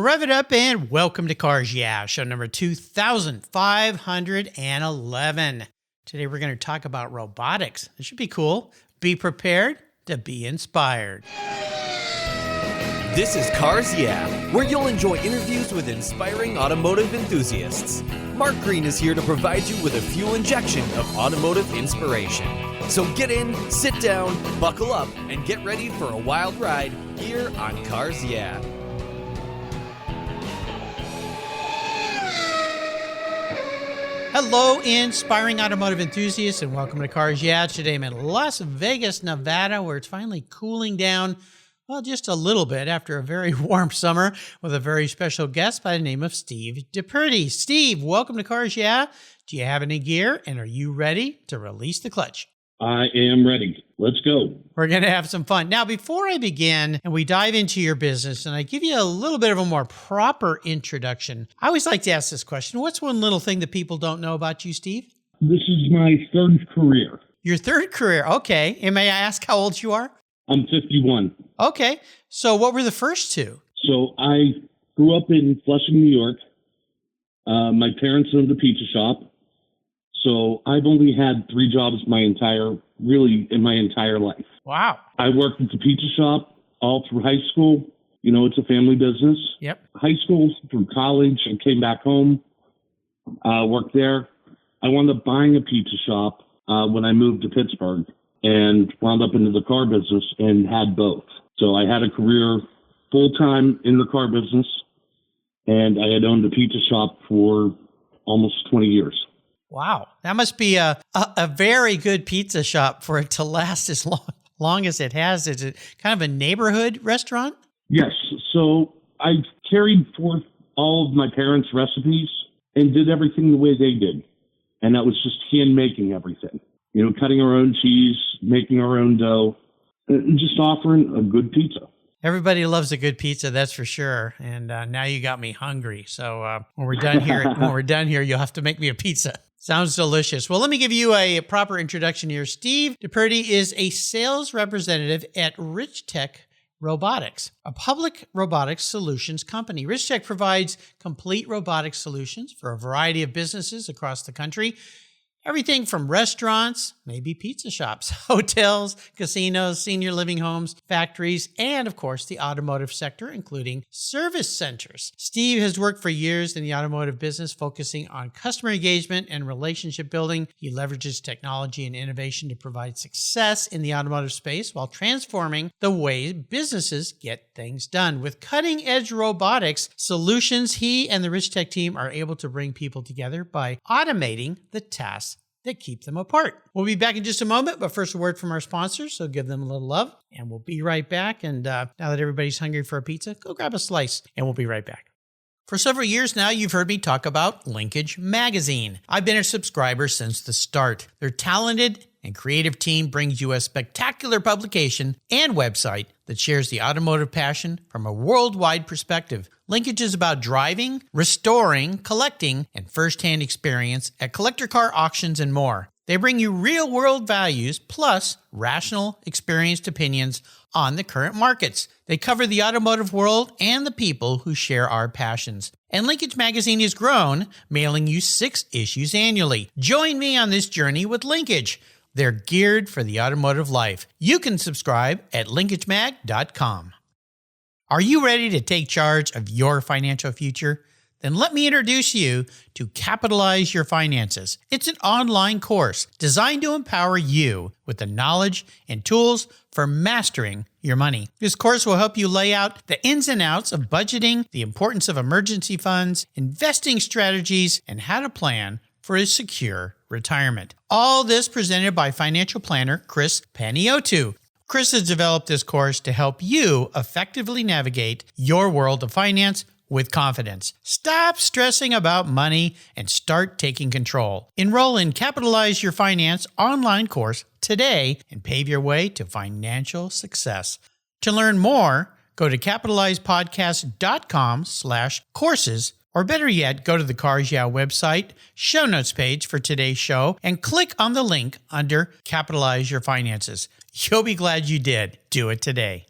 Rev it up and welcome to Cars Yeah, show number 2511. Today we're going to talk about robotics. It should be cool. Be prepared to be inspired. This is Cars Yeah, where you'll enjoy interviews with inspiring automotive enthusiasts. Mark Green is here to provide you with a fuel injection of automotive inspiration. So get in, sit down, buckle up, and get ready for a wild ride here on Cars Yeah. Hello, inspiring automotive enthusiasts, and welcome to Cars Yeah. Today I'm in Las Vegas, Nevada, where it's finally cooling down, well, just a little bit after a very warm summer with a very special guest by the name of Steve Deperte. Steve, welcome to Cars Yeah. Do you have any gear, and are you ready to release the clutch? I am ready. Let's go. We're going to have some fun. Now, before I begin and we dive into your business and I give you a little bit of a more proper introduction, I always like to ask this question. What's one little thing that people don't know about you, Steve? This is my third career. Your third career. Okay. And may I ask how old you are? I'm 51. Okay. So what were the first two? So I grew up in Flushing, New York. My parents owned a pizza shop. So I've only had three jobs in my entire life. Wow. I worked at the pizza shop all through high school. You know, it's a family business. Yep. High school through college. I came back home, worked there. I wound up buying a pizza shop when I moved to Pittsburgh and wound up into the car business and had both. So I had a career full-time in the car business, and I had owned a pizza shop for almost 20 years. Wow. That must be a very good pizza shop for it to last as long as it has. Is it kind of a neighborhood restaurant? Yes. So I carried forth all of my parents' recipes and did everything the way they did. And that was just hand making everything. You know, cutting our own cheese, making our own dough, and just offering a good pizza. Everybody loves a good pizza, that's for sure. And now you got me hungry. So when we're done here, you'll have to make me a pizza. Sounds delicious. Well, let me give you a proper introduction here. Steve Deperte is a sales representative at Richtech Robotics, a public robotics solutions company. Richtech provides complete robotic solutions for a variety of businesses across the country. Everything from restaurants, maybe pizza shops, hotels, casinos, senior living homes, factories, and of course the automotive sector, including service centers. Steve has worked for years in the automotive business, focusing on customer engagement and relationship building. He leverages technology and innovation to provide success in the automotive space while transforming the way businesses get things done. With cutting-edge robotics solutions, he and the Richtech team are able to bring people together by automating the tasks that keep them apart. We'll be back in just a moment, but first a word from our sponsors, so give them a little love, and we'll be right back. And now that everybody's hungry for a pizza, go grab a slice, and we'll be right back. For several years now, you've heard me talk about Linkage Magazine. I've been a subscriber since the start. Their talented and creative team brings you a spectacular publication and website that shares the automotive passion from a worldwide perspective. Linkage is about driving, restoring, collecting, and first-hand experience at collector car auctions and more. They bring you real-world values plus rational, experienced opinions on the current markets. They cover the automotive world and the people who share our passions. And Linkage Magazine has grown, mailing you 6 issues annually. Join me on this journey with Linkage. They're geared for the automotive life. You can subscribe at linkagemag.com. Are you ready to take charge of your financial future? Then let me introduce you to Capitalize Your Finances. It's an online course designed to empower you with the knowledge and tools for mastering your money. This course will help you lay out the ins and outs of budgeting, the importance of emergency funds, investing strategies, and how to plan for a secure retirement. All this presented by financial planner Chris Paniotu. Chris has developed this course to help you effectively navigate your world of finance with confidence. Stop stressing about money and start taking control. Enroll in Capitalize Your Finance online course today and pave your way to financial success. To learn more, go to capitalizepodcast.com/courses, or better yet, go to the Cars Yeah website, show notes page for today's show, and click on the link under Capitalize Your Finances. You'll be glad you did. Do it today.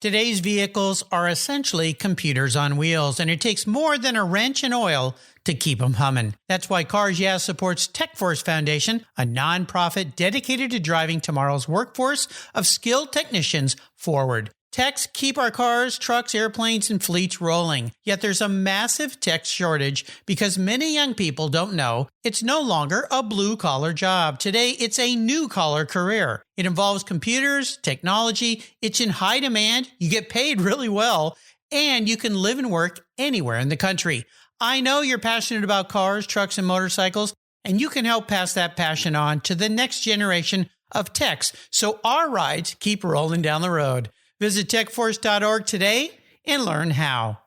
Today's vehicles are essentially computers on wheels, and it takes more than a wrench and oil to keep them humming. That's why Cars Yeah supports TechForce Foundation, a nonprofit dedicated to driving tomorrow's workforce of skilled technicians forward. Techs keep our cars, trucks, airplanes, and fleets rolling. Yet there's a massive tech shortage because many young people don't know it's no longer a blue-collar job. Today, it's a new-collar career. It involves computers, technology, it's in high demand, you get paid really well, and you can live and work anywhere in the country. I know you're passionate about cars, trucks, and motorcycles, and you can help pass that passion on to the next generation of techs so our rides keep rolling down the road. Visit techforce.org today and learn how.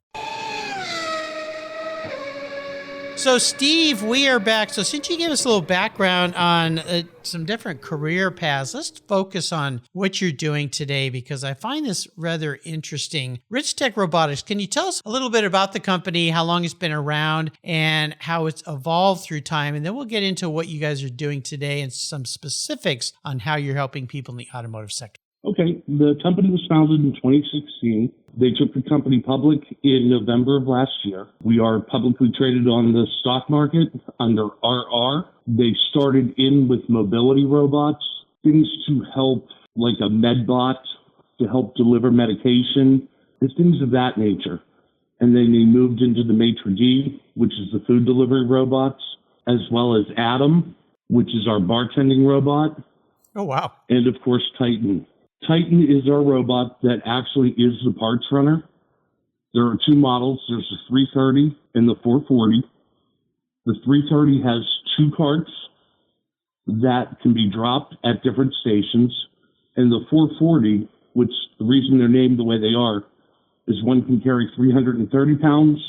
So, Steve, we are back. So since you gave us a little background on some different career paths, let's focus on what you're doing today because I find this rather interesting. Richtech Robotics, can you tell us a little bit about the company, how long it's been around, and how it's evolved through time? And then we'll get into what you guys are doing today and some specifics on how you're helping people in the automotive sector. Okay, the company was founded in 2016. They took the company public in November of last year. We are publicly traded on the stock market under RR. They started in with mobility robots, things to help, like a medbot to help deliver medication, things of that nature. And then they moved into the Maitre D, which is the food delivery robots, as well as Adam, which is our bartending robot. Oh, wow. And of course, Titan. Titan is our robot that actually is the parts runner. There are two models. There's the 330 and the 440. The 330 has two carts that can be dropped at different stations. And the 440, which the reason they're named the way they are, is one can carry 330 pounds,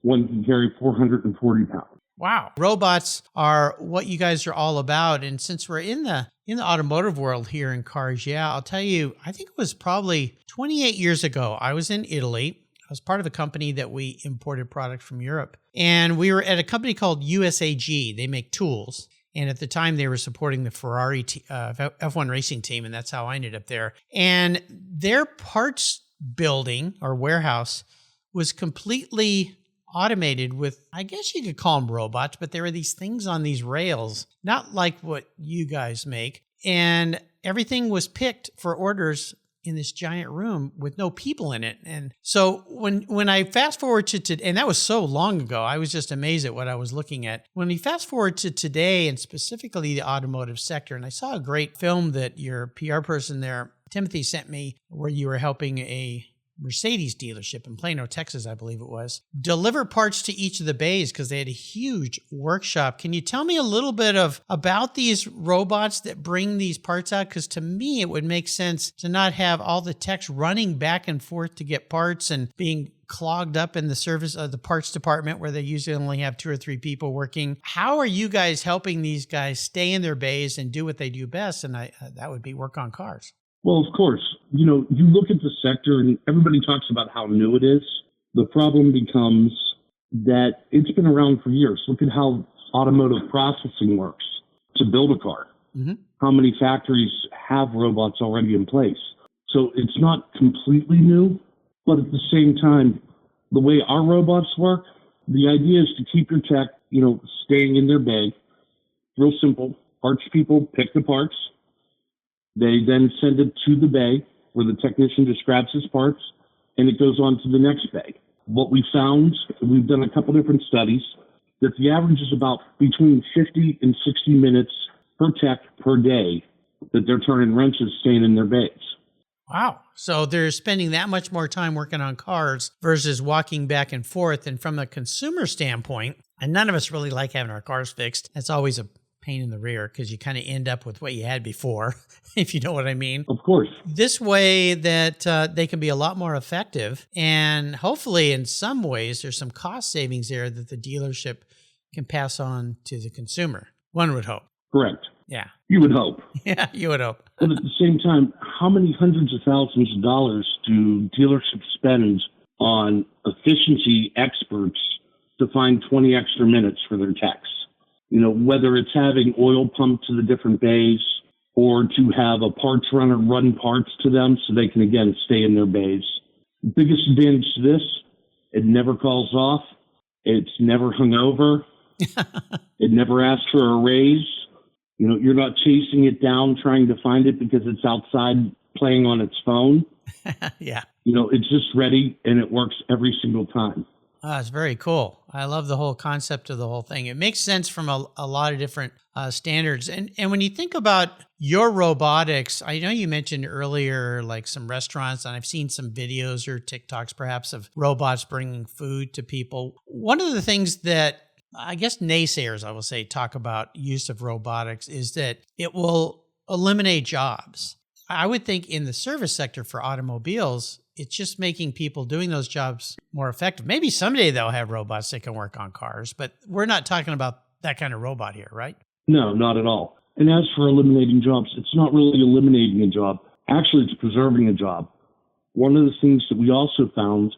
one can carry 440 pounds. Wow. Robots are what you guys are all about. And since we're in the automotive world here in Cars Yeah, I'll tell you, I think it was probably 28 years ago. I was in Italy. I was part of a company that we imported product from Europe. And we were at a company called USAG. They make tools. And at the time, they were supporting the Ferrari F1 racing team. And that's how I ended up there. And their parts building or warehouse was completely automated with, I guess you could call them robots, but there were these things on these rails, not like what you guys make. And everything was picked for orders in this giant room with no people in it. And so when I fast forward to and that was so long ago, I was just amazed at what I was looking at. When we fast forward to today and specifically the automotive sector, and I saw a great film that your PR person there, Timothy, sent me where you were helping a Mercedes dealership in Plano, Texas, I believe it was, deliver parts to each of the bays because they had a huge workshop. Can you tell me a little bit about these robots that bring these parts out? Because to me, it would make sense to not have all the techs running back and forth to get parts and being clogged up in the service of the parts department where they usually only have 2 or 3 people working. How are you guys helping these guys stay in their bays and do what they do best? And that would be work on cars. Well, of course, you look at the sector and everybody talks about how new it is. The problem becomes that it's been around for years. Look at how automotive processing works to build a car. Mm-hmm. How many factories have robots already in place? So it's not completely new, but at the same time, the way our robots work, the idea is to keep your tech, staying in their bay. Real simple. Parts people pick the parts. They then send it to the bay where the technician just grabs his parts and it goes on to the next bay. What we found, we've done a couple different studies, that the average is about between 50 and 60 minutes per tech per day that they're turning wrenches staying in their bays. Wow. So they're spending that much more time working on cars versus walking back and forth. And from a consumer standpoint, and none of us really like having our cars fixed. That's always a pain in the rear because you kind of end up with what you had before, if you know what I mean. Of course. This way that they can be a lot more effective. And hopefully in some ways, there's some cost savings there that the dealership can pass on to the consumer. One would hope. Correct. Yeah. You would hope. Yeah, you would hope. But at the same time, how many hundreds of thousands of dollars do dealerships spend on efficiency experts to find 20 extra minutes for their techs? Whether it's having oil pumped to the different bays or to have a parts runner run parts to them so they can, again, stay in their bays. Biggest advantage to this, it never calls off. It's never hung over. It never asks for a raise. You know, you're not chasing it down trying to find it because it's outside playing on its phone. Yeah. You know, it's just ready and it works every single time. Oh, it's very cool. I love the whole concept of the whole thing. It makes sense from a lot of different standards. And when you think about your robotics, I know you mentioned earlier like some restaurants, and I've seen some videos or TikToks perhaps of robots bringing food to people. One of the things that I guess naysayers, I will say, talk about use of robotics is that it will eliminate jobs. I would think in the service sector for automobiles, it's just making people doing those jobs more effective. Maybe someday they'll have robots that can work on cars, but we're not talking about that kind of robot here, right? No, not at all. And as for eliminating jobs, it's not really eliminating a job. Actually, it's preserving a job. One of the things that we also found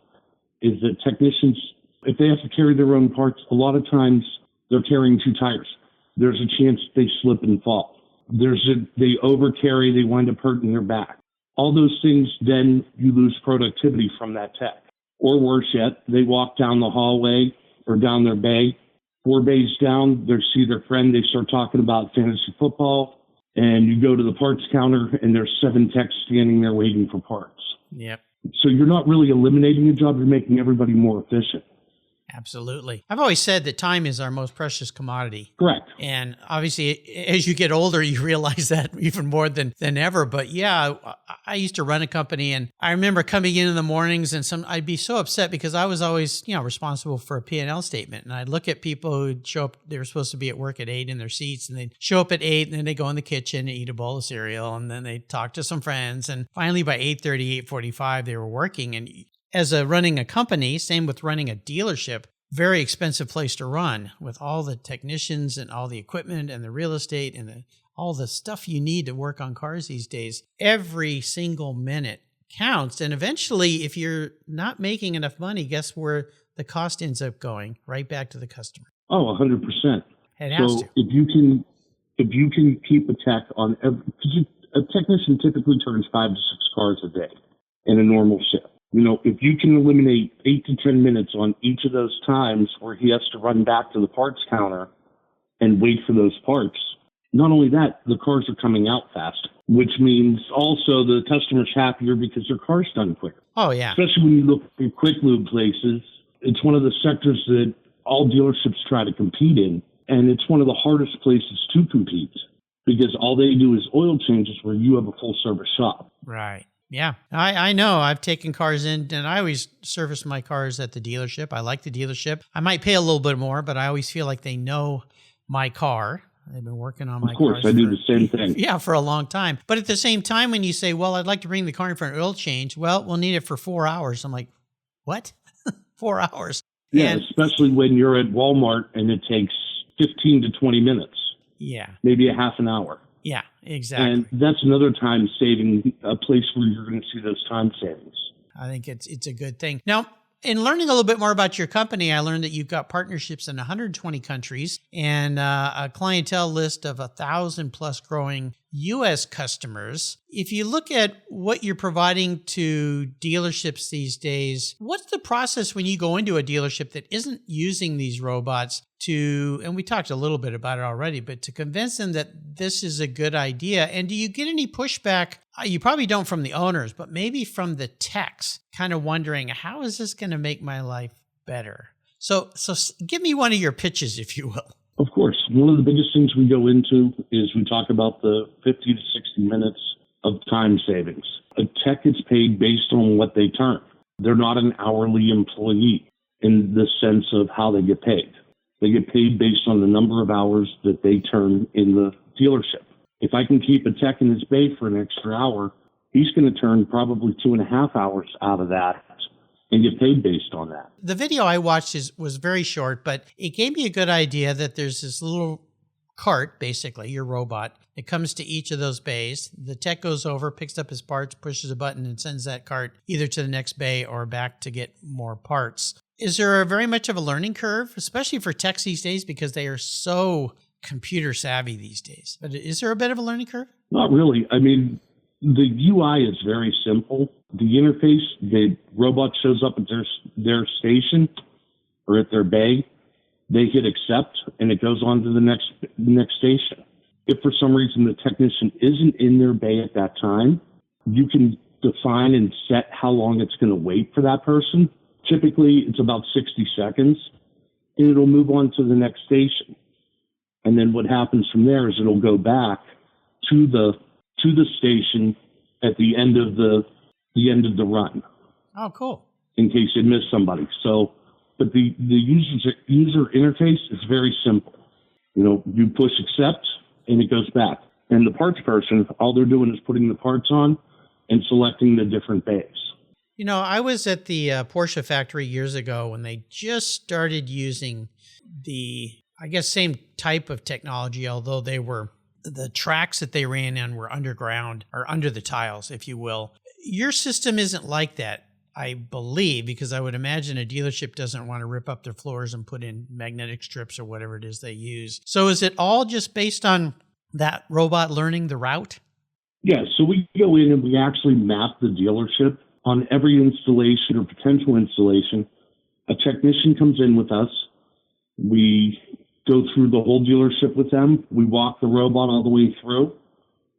is that technicians, if they have to carry their own parts, a lot of times they're carrying two tires. There's a chance they slip and fall. They overcarry, they wind up hurting their back. All those things, then you lose productivity from that tech. Or worse yet, they walk down the hallway or down their bay. 4 bays down, they see their friend, they start talking about fantasy football, and you go to the parts counter and there's 7 techs standing there waiting for parts. Yep. So you're not really eliminating a job, you're making everybody more efficient. Absolutely. I've always said that time is our most precious commodity. Correct. And obviously, as you get older, you realize that even more than ever. But yeah, I used to run a company, and I remember coming in the mornings, and I'd be so upset because I was always, responsible for a P&L statement. And I'd look at people who'd show up, they were supposed to be at work at 8 in their seats, and they'd show up at 8, and then they go in the kitchen and eat a bowl of cereal, and then they'd talk to some friends. And finally, by 8:30, 8:45, they were working. And as running a company, same with running a dealership, very expensive place to run with all the technicians and all the equipment and the real estate and all the stuff you need to work on cars these days. Every single minute counts. And eventually, if you're not making enough money, guess where the cost ends up going? Right back to the customer. Oh, 100%. It has so to. if you can keep a tech on because a technician typically turns 5 to 6 cars a day in a normal shift. If you can eliminate 8 to 10 minutes on each of those times where he has to run back to the parts counter and wait for those parts, not only that, the cars are coming out faster, which means also the customer's happier because their car's done quicker. Oh, yeah. Especially when you look at quick lube places, it's one of the sectors that all dealerships try to compete in, and it's one of the hardest places to compete because all they do is oil changes where you have a full service shop. Right. Yeah, I know. I've taken cars in, and I always service my cars at the dealership. I like the dealership. I might pay a little bit more, but I always feel like they know my car. They've been working on my car. Of course, I do the same thing. Yeah, for a long time. But at the same time, when you say, well, I'd like to bring the car in for an oil change, well, we'll need it for 4 hours. I'm like, what? 4 hours? Yeah, especially when you're at Walmart and it takes 15 to 20 minutes. Yeah. Maybe a half an hour. Yeah, exactly. And that's another time saving, a place where you're going to see those time savings. I think it's a good thing. Now, in learning a little bit more about your company, I learned that you've got partnerships in 120 countries and a clientele list of 1,000 plus growing U.S. customers. If you look at what you're providing to dealerships these days, what's the process when you go into a dealership that isn't using these robots and we talked a little bit about it already, but to convince them that this is a good idea? And do you get any pushback? You probably don't from the owners, but maybe from the techs, kind of wondering, how is this going to make my life better? So give me one of your pitches, if you will. Of course. One of the biggest things we go into is we talk about the 50 to 60 minutes of time savings. A tech is paid based on what they turn. They're not an hourly employee in the sense of how they get paid. They get paid based on the number of hours that they turn in the dealership. If I can keep a tech in his bay for an extra hour, he's going to turn probably 2.5 hours out of that and get paid based on that. The video I watched was very short, but it gave me a good idea that there's this little cart, basically, your robot, that comes to each of those bays. The tech goes over, picks up his parts, pushes a button, and sends that cart either to the next bay or back to get more parts. Is there very much of a learning curve, especially for techs these days, because they are so computer savvy these days. But is there a bit of a learning curve? Not really. I mean, the UI is very simple. The interface, the robot shows up at their station or at their bay. They hit accept, and it goes on to the next station. If for some reason the technician isn't in their bay at that time, you can define and set how long it's going to wait for that person. Typically, it's about 60 seconds, and it'll move on to the next station. And then what happens from there is it'll go back to the station at the end of the run. Oh, cool. In case you missed somebody. So, but the user interface is very simple. You push accept and it goes back. And the parts person, all they're doing is putting the parts on and selecting the different bays. I was at the Porsche factory years ago when they just started using the, I guess, same type of technology, although the tracks that they ran in were underground or under the tiles, if you will. Your system isn't like that, I believe, because I would imagine a dealership doesn't want to rip up their floors and put in magnetic strips or whatever it is they use. So is it all just based on that robot learning the route? Yeah, so we go in and we actually map the dealership on every installation or potential installation. A technician comes in with us. We go through the whole dealership with them. We walk the robot all the way through,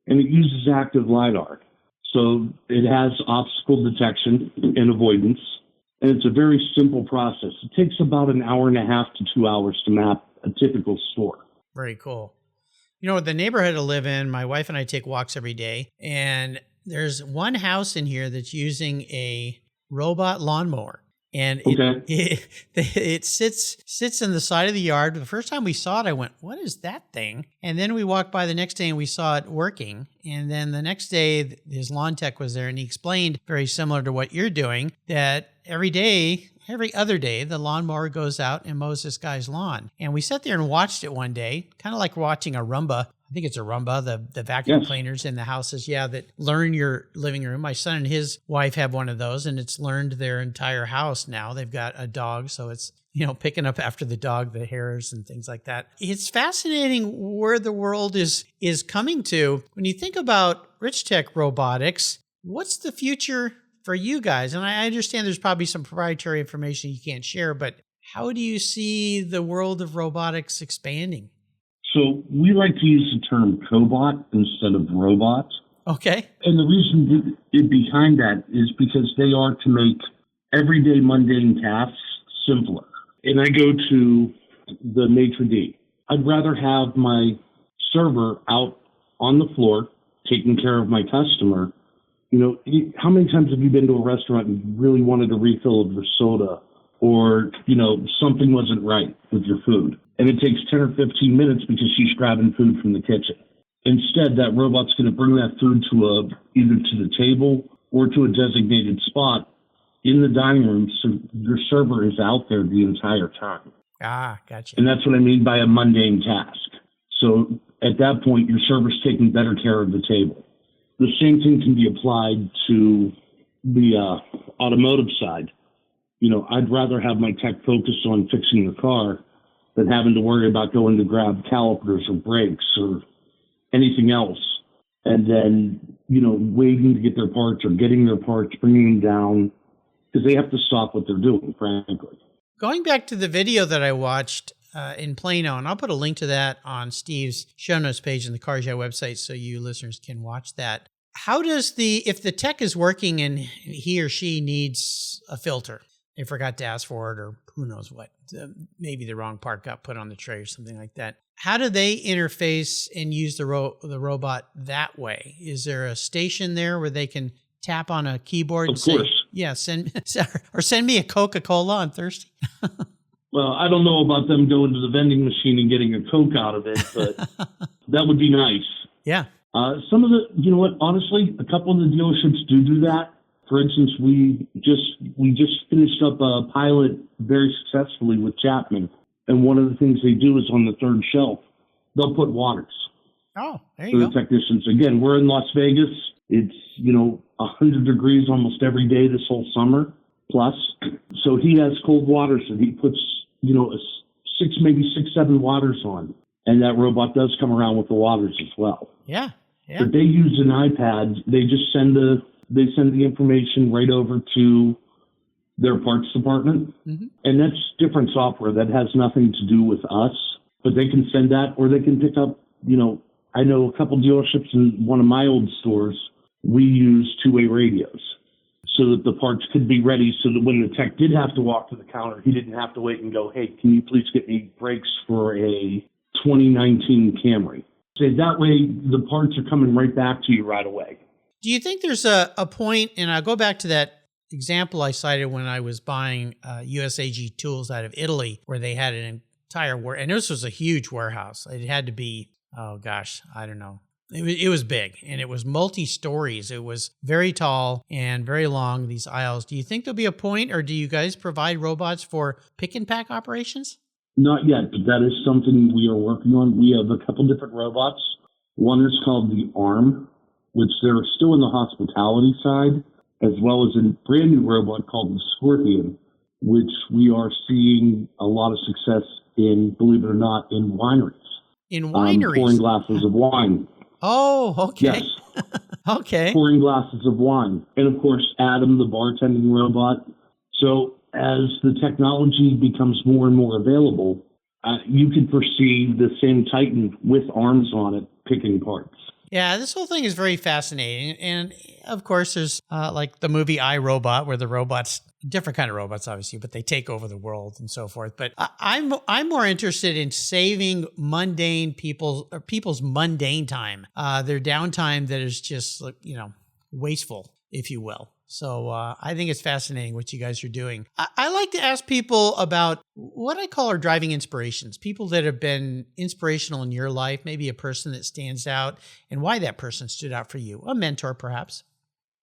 and it uses active LiDAR. So it has obstacle detection and avoidance, and it's a very simple process. It takes about an hour and a half to 2 hours to map a typical store. Very cool. The neighborhood I live in, my wife and I take walks every day, and there's one house in here that's using a robot lawnmower. And it sits in the side of the yard. The first time we saw it, I went, what is that thing? And then we walked by the next day and we saw it working. And then the next day, his lawn tech was there and he explained, very similar to what you're doing, that every other day, the lawnmower goes out and mows this guy's lawn. And we sat there and watched it one day, kind of like watching a Roomba. I think it's a Roomba, the vacuum cleaners in the houses, that learn your living room. My son and his wife have one of those, and it's learned their entire house now. They've got a dog, so it's, picking up after the dog, the hairs and things like that. It's fascinating where the world is coming to. When you think about Richtech Robotics, what's the future for you guys? And I understand there's probably some proprietary information you can't share, but how do you see the world of robotics expanding? So we like to use the term cobot instead of robot. Okay. And the reason behind that is because they are to make everyday mundane tasks simpler. And I go to the maitre d'. I'd rather have my server out on the floor taking care of my customer. How many times have you been to a restaurant and really wanted a refill of your soda, or, something wasn't right with your food? And it takes 10 or 15 minutes because she's grabbing food from the kitchen. Instead, that robot's going to bring that food either to the table or to a designated spot in the dining room, so your server is out there the entire time. Ah, gotcha. And that's what I mean by a mundane task. So at that point, your server's taking better care of the table. The same thing can be applied to the automotive side. I'd rather have my tech focus on fixing the car than having to worry about going to grab calipers or brakes or anything else. And then, waiting to get their parts or getting their parts, bringing them down, because they have to stop what they're doing, frankly. Going back to the video that I watched in Plano, and I'll put a link to that on Steve's show notes page in the Cars Yeah website so you listeners can watch that. How does if the tech is working and he or she needs a filter, they forgot to ask for it, or who knows what, maybe the wrong part got put on the tray or something like that. How do they interface and use the robot that way? Is there a station there where they can tap on a keyboard and say, send me a Coca-Cola, I'm thirsty? Well, I don't know about them going to the vending machine and getting a Coke out of it, but that would be nice. Yeah. Some of honestly, a couple of the dealerships do that. For instance, we just finished up a pilot very successfully with Chapman. And one of the things they do is on the third shelf, they'll put waters. Oh, there you go. For the technicians. Again, we're in Las Vegas. It's, 100 degrees almost every day this whole summer plus. So he has cold waters that he puts, maybe 6, 7 waters on. And that robot does come around with the waters as well. Yeah. Yeah. But they use an iPad. They just send the information right over to their parts department. Mm-hmm. And that's different software that has nothing to do with us. But they can send that, or they can pick up, I know a couple dealerships in one of my old stores, we use two-way radios so that the parts could be ready so that when the tech did have to walk to the counter, he didn't have to wait and go, hey, can you please get me brakes for a 2019 Camry? So that way, the parts are coming right back to you right away. Do you think there's a point, and I'll go back to that example I cited when I was buying USAG tools out of Italy, where they had an entire and this was a huge warehouse. It had to be, I don't know. It was big, and it was multi-stories. It was very tall and very long, these aisles. Do you think there'll be a point, or do you guys provide robots for pick and pack operations? Not yet, but that is something we are working on. We have a couple different robots. One is called the ARM, which they're still in the hospitality side, as well as a brand new robot called the Scorpion, which we are seeing a lot of success in, believe it or not, in wineries. In wineries? Pouring glasses of wine. Oh, okay. Yes. Okay. Pouring glasses of wine. And of course, Adam, the bartending robot. So as the technology becomes more and more available, you can foresee the same Titan with arms on it picking parts. Yeah, this whole thing is very fascinating. And of course, there's like the movie iRobot, where the robots, different kind of robots, obviously, but they take over the world and so forth. But I'm more interested in saving people's mundane time, their downtime that is just, wasteful, if you will. So I think it's fascinating what you guys are doing. I like to ask people about what I call our driving inspirations, people that have been inspirational in your life, maybe a person that stands out, and why that person stood out for you, a mentor perhaps.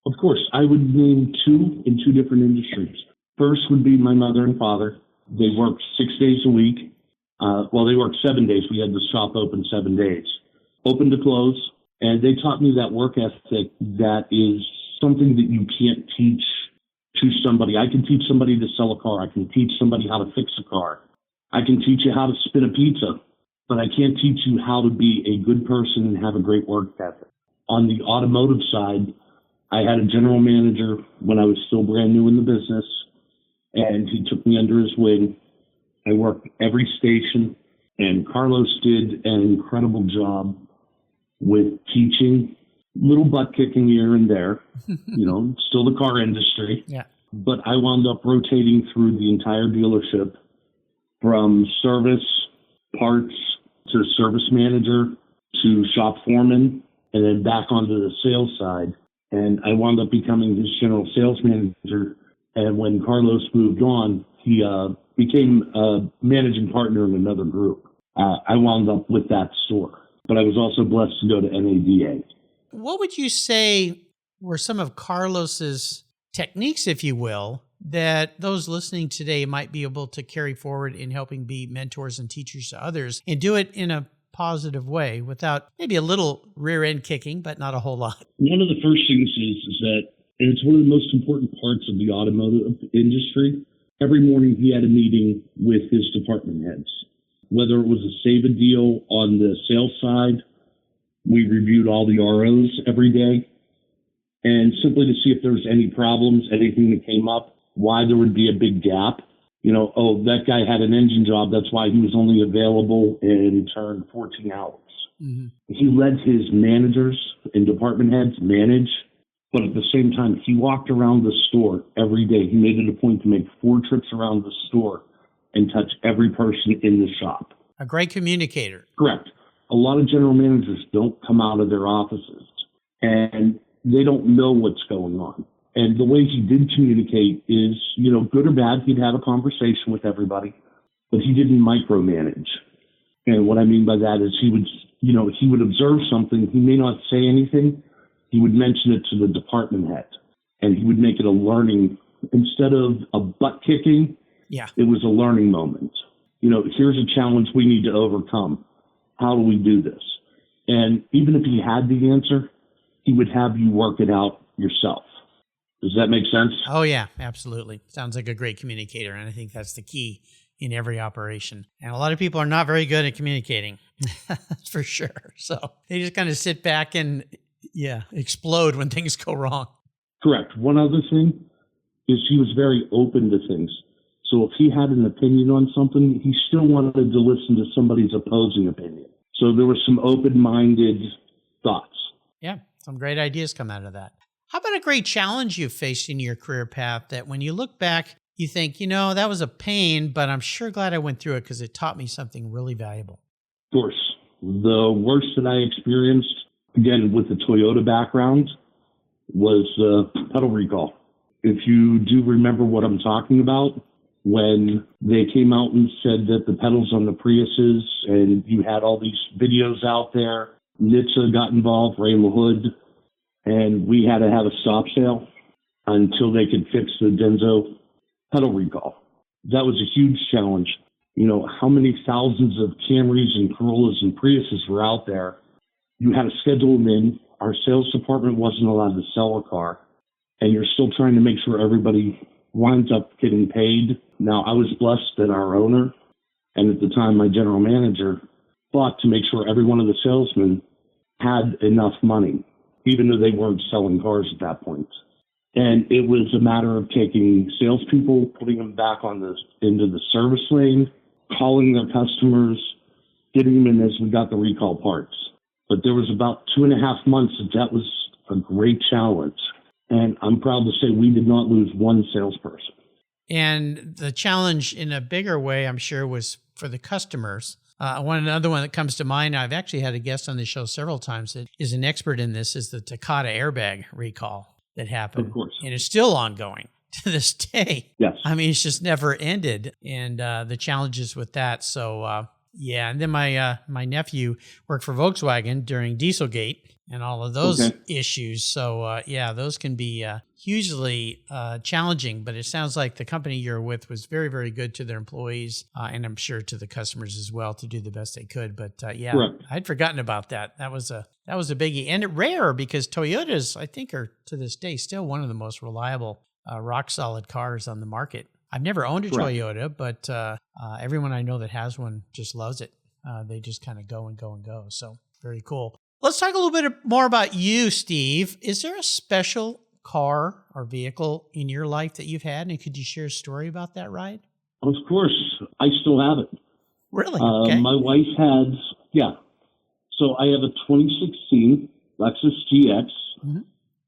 Of course, I would name two in two different industries. First would be my mother and father. They worked 6 days a week. They worked 7 days. We had the shop open 7 days, open to close. And they taught me that work ethic that is something that you can't teach to somebody. I can teach somebody to sell a car. I can teach somebody how to fix a car. I can teach you how to spin a pizza, but I can't teach you how to be a good person and have a great work ethic. On the automotive side, I had a general manager when I was still brand new in the business, and he took me under his wing. I worked every station, and Carlos did an incredible job with teaching, little butt kicking here and there, still the car industry. Yeah. But I wound up rotating through the entire dealership from service, parts, to service manager, to shop foreman, and then back onto the sales side. And I wound up becoming his general sales manager. And when Carlos moved on, he became a managing partner in another group. I wound up with that store. But I was also blessed to go to NADA. What would you say were some of Carlos's techniques, if you will, that those listening today might be able to carry forward in helping be mentors and teachers to others and do it in a positive way without maybe a little rear end kicking, but not a whole lot? One of the first things is that, and it's one of the most important parts of the automotive industry, every morning he had a meeting with his department heads. Whether it was a save a deal on the sales side, we reviewed all the ROs every day, and simply to see if there was any problems, anything that came up, why there would be a big gap. That guy had an engine job, that's why he was only available and turned 14 hours. Mm-hmm. He let his managers and department heads manage, but at the same time, he walked around the store every day. He made it a point to make 4 trips around the store and touch every person in the shop. A great communicator. Correct. A lot of general managers don't come out of their offices, and they don't know what's going on. And the way he did communicate is, good or bad, he'd have a conversation with everybody, but he didn't micromanage. And what I mean by that is he would observe something. He may not say anything. He would mention it to the department head, and he would make it a learning instead of a butt kicking. Yeah. It was a learning moment. Here's a challenge we need to overcome. How do we do this? And even if he had the answer, he would have you work it out yourself. Does that make sense? Oh, yeah, absolutely. Sounds like a great communicator, and I think that's the key in every operation. And a lot of people are not very good at communicating. That's for sure. So they just kind of sit back and explode when things go wrong. Correct. One other thing is he was very open to things. So if he had an opinion on something, he still wanted to listen to somebody's opposing opinion. So there were some open-minded thoughts. Yeah, some great ideas come out of that. How about a great challenge you've faced in your career path that when you look back, you think, that was a pain, but I'm sure glad I went through it because it taught me something really valuable? Of course. The worst that I experienced, again, with the Toyota background, was pedal recall. If you do remember what I'm talking about, when they came out and said that the pedals on the Priuses, and you had all these videos out there, NHTSA got involved, Ray LaHood, and we had to have a stop sale until they could fix the Denso pedal recall. That was a huge challenge. How many thousands of Camrys and Corollas and Priuses were out there? You had to schedule them in. Our sales department wasn't allowed to sell a car, and you're still trying to make sure everybody winds up getting paid. Now, I was blessed that our owner, and at the time my general manager, fought to make sure every one of the salesmen had enough money, even though they weren't selling cars at that point. And it was a matter of taking salespeople, putting them back into the service lane, calling their customers, getting them in as we got the recall parts. But there was about 2.5 months that was a great challenge. And I'm proud to say we did not lose one salesperson. And the challenge in a bigger way, I'm sure, was for the customers. Another one that comes to mind, I've actually had a guest on the show several times that is an expert in this, is the Takata airbag recall that happened. Of course. And it's still ongoing to this day. Yes. I mean, it's just never ended. And the challenges with that. So, and then my nephew worked for Volkswagen during Dieselgate and all of those issues. So, those can be hugely challenging, but it sounds like the company you're with was very, very good to their employees, and I'm sure to the customers as well, to do the best they could. But Correct. I'd forgotten about that. That was a biggie, and rare because Toyotas, I think, are to this day still one of the most reliable, rock solid cars on the market. I've never owned a Toyota, but everyone I know that has one just loves it. They just kind of go and go and go. So very cool. Let's talk a little bit more about you, Steve. Is there a special car or vehicle in your life that you've had? And could you share a story about that ride? Of course. I still have it. Really? Okay. My wife had, So I have a 2016 Lexus GX,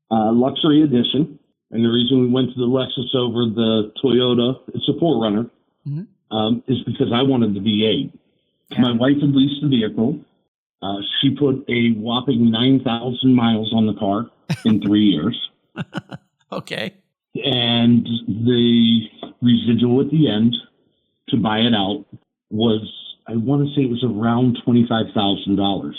luxury edition. And the reason we went to the Lexus over the Toyota, it's a 4Runner, is because I wanted the V8. Yeah. My wife had leased the vehicle. She put a whopping 9,000 miles on the car in 3 years. Okay. And the residual at the end to buy it out was, I want to say it was around $25,000.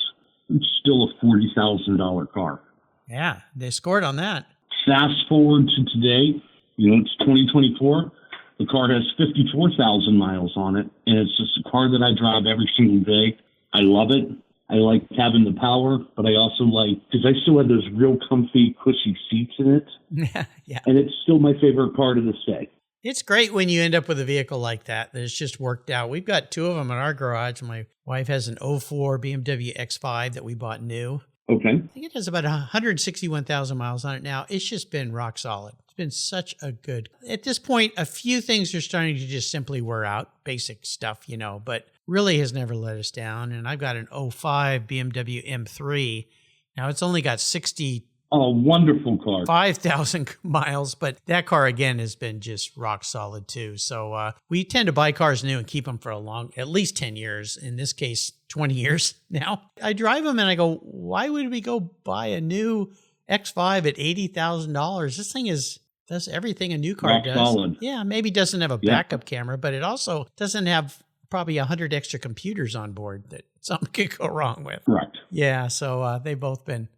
It's still a $40,000 car. Yeah, they scored on that. Fast forward to today, it's 2024. The car has 54,000 miles on it, and it's just a car that I drive every single day. I love it. I like having the power, but I also because I still have those real comfy, cushy seats in it. Yeah. And it's still my favorite car to this day. It's great when you end up with a vehicle like that it's just worked out. We've got two of them in our garage. My wife has an 04 BMW X5 that we bought new. Okay. I think it has about 161,000 miles on it now. It's just been rock solid. It's been such a good... At this point, a few things are starting to just simply wear out, basic stuff, but really has never let us down. And I've got an 05 BMW M3. Now, it's only got 65,000 wonderful car. 5,000 miles, but that car, again, has been just rock solid, too. So we tend to buy cars new and keep them for at least 10 years. In this case, 20 years now. I drive them and I go, why would we go buy a new X5 at $80,000? This thing does everything a new car rock does. Solid. Yeah, maybe doesn't have a backup camera, but it also doesn't have probably 100 extra computers on board that something could go wrong with. Correct. Yeah, so they've both been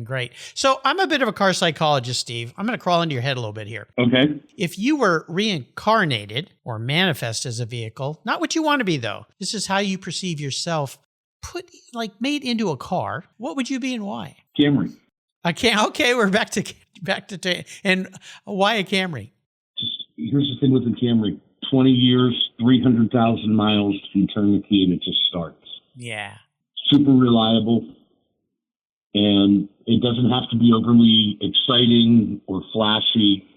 great. So I'm a bit of a car psychologist, Steve. I'm going to crawl into your head a little bit here. Okay. If you were reincarnated or manifest as a vehicle, not what you want to be though, this is how you perceive yourself, made into a car, what would you be and why? Camry. Okay, we're back to and why a Camry? Just here's the thing with the Camry. 20 years, 300,000 miles, you turn the key and it just starts. Yeah. Super reliable. And it doesn't have to be overly exciting or flashy.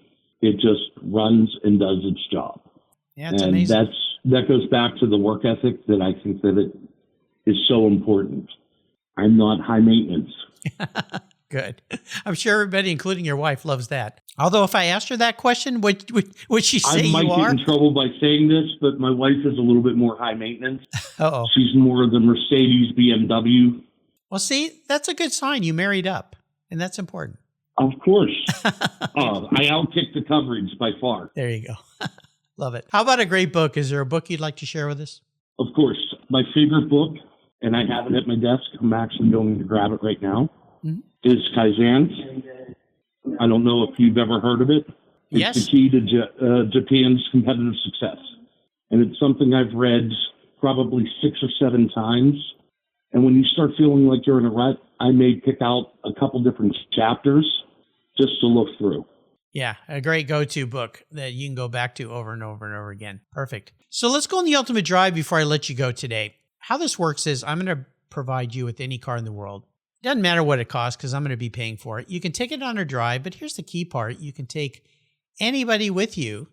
It just runs and does its job. Yeah, it's and amazing. That goes back to the work ethic that I think that it is so important. I'm not high maintenance. Good. I'm sure everybody, including your wife, loves that. Although if I asked her that question, would she say I might you get are? in trouble by saying this, but my wife is a little bit more high maintenance. Uh-oh. She's more the Mercedes BMW. Well, see, that's a good sign. You married up, and that's important. Of course. I outkick the coverage by far. There you go. Love it. How about a great book? Is there a book you'd like to share with us? Of course. My favorite book, and I have it at my desk, I'm actually going to grab it right now, is Kaizen. I don't know if you've ever heard of it. It's Yes. the key to Japan's competitive success. And it's something I've read probably 6 or 7 times. And when you start feeling like you're in a rut, I may pick out a couple different chapters just to look through. Yeah, a great go-to book that you can go back to over and over and over again. Perfect. So let's go on the ultimate drive before I let you go today. How this works is I'm going to provide you with any car in the world. It doesn't matter what it costs because I'm going to be paying for it. You can take it on a drive, but here's the key part. You can take anybody with you,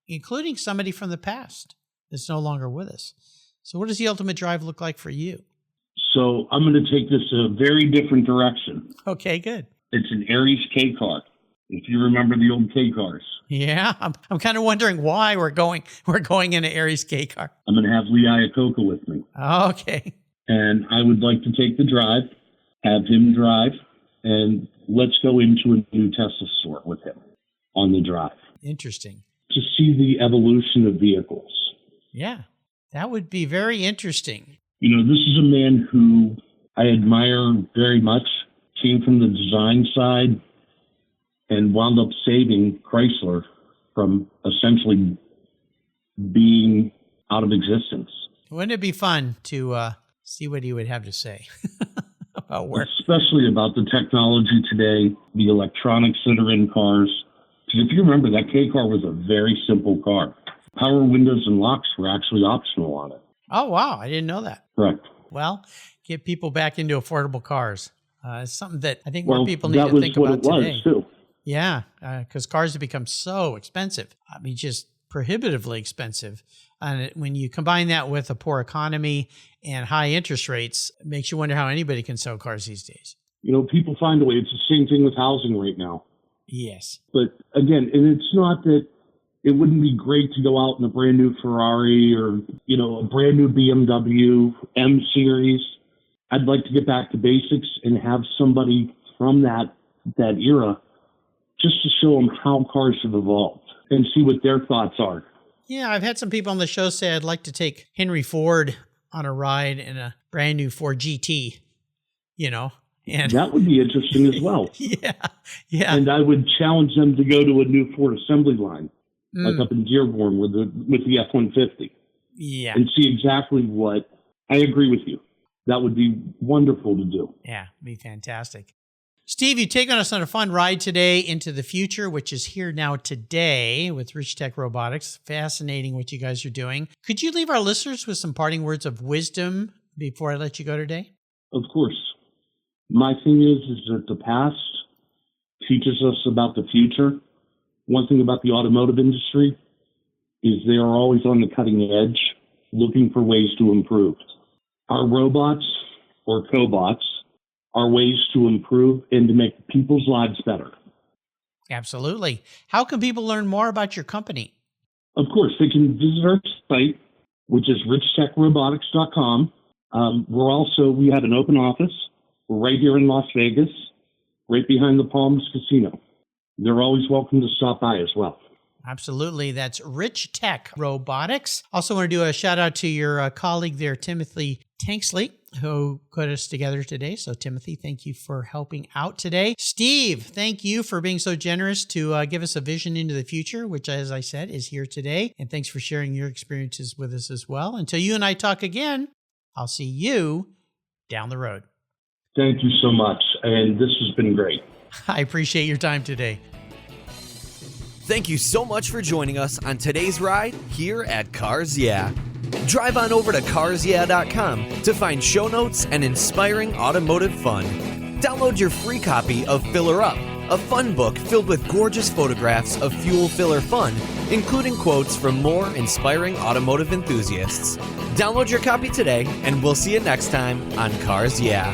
including somebody from the past that's no longer with us. So what does the ultimate drive look like for you? So I'm going to take this a very different direction. Okay, good. It's an Aries K car. If you remember the old K cars. Yeah, I'm kind of wondering why we're going in an Aries K car. I'm going to have Lee Iacocca with me. Okay. And I would like to take the drive, have him drive, and let's go into a new Tesla store with him on the drive. Interesting. To see the evolution of vehicles. Yeah, that would be very interesting. You know, this is a man who I admire very much, came from the design side and wound up saving Chrysler from essentially being out of existence. Wouldn't it be fun to see what he would have to say about work? Especially about the technology today, the electronics that are in cars. Because if you remember, that K car was a very simple car. Power windows and locks were actually optional on it. Oh, wow. I didn't know that. Correct. Well, get people back into affordable cars. It's something that I think more people need to think about today. That was what it was, too. Yeah, because cars have become so expensive. I mean, just prohibitively expensive. And when you combine that with a poor economy and high interest rates, it makes you wonder how anybody can sell cars these days. You know, people find a way. It's the same thing with housing right now. Yes. But again, and it's not that it wouldn't be great to go out in a brand new Ferrari or, you know, a brand new BMW M Series. I'd like to get back to basics and have somebody from that era just to show them how cars have evolved and see what their thoughts are. Yeah, I've had some people on the show say I'd like to take Henry Ford on a ride in a brand new Ford GT, you know. And that would be interesting as well. Yeah. And I would challenge them to go to a new Ford assembly line, like up in Dearborn with the F-150. Yeah. And see exactly what, I agree with you. That would be wonderful to do. Yeah, it'd be fantastic. Steve, you've taken us on a fun ride today into the future, which is here now today with Richtech Robotics. Fascinating what you guys are doing. Could you leave our listeners with some parting words of wisdom before I let you go today? Of course. My thing is that the past teaches us about the future. One thing about the automotive industry is they are always on the cutting edge, looking for ways to improve. Our robots or cobots are ways to improve and to make people's lives better. Absolutely. How can people learn more about your company? Of course, they can visit our site, which is richtechrobotics.com. We have an open office. We're right here in Las Vegas, right behind the Palms Casino. They're always welcome to stop by as well. Absolutely. That's Richtech Robotics. Also want to do a shout out to your colleague there, Timothy Tanksley, who put us together today. So Timothy, thank you for helping out today. Steve, thank you for being so generous to give us a vision into the future, which, as I said, is here today. And thanks for sharing your experiences with us as well. Until you and I talk again, I'll see you down the road. Thank you so much. And this has been great. I appreciate your time today. Thank you so much for joining us on today's ride here at Cars Yeah. Drive on over to carsyeah.com to find show notes and inspiring automotive fun. Download your free copy of Filler Up, a fun book filled with gorgeous photographs of fuel filler fun, including quotes from more inspiring automotive enthusiasts. Download your copy today, and we'll see you next time on Cars Yeah.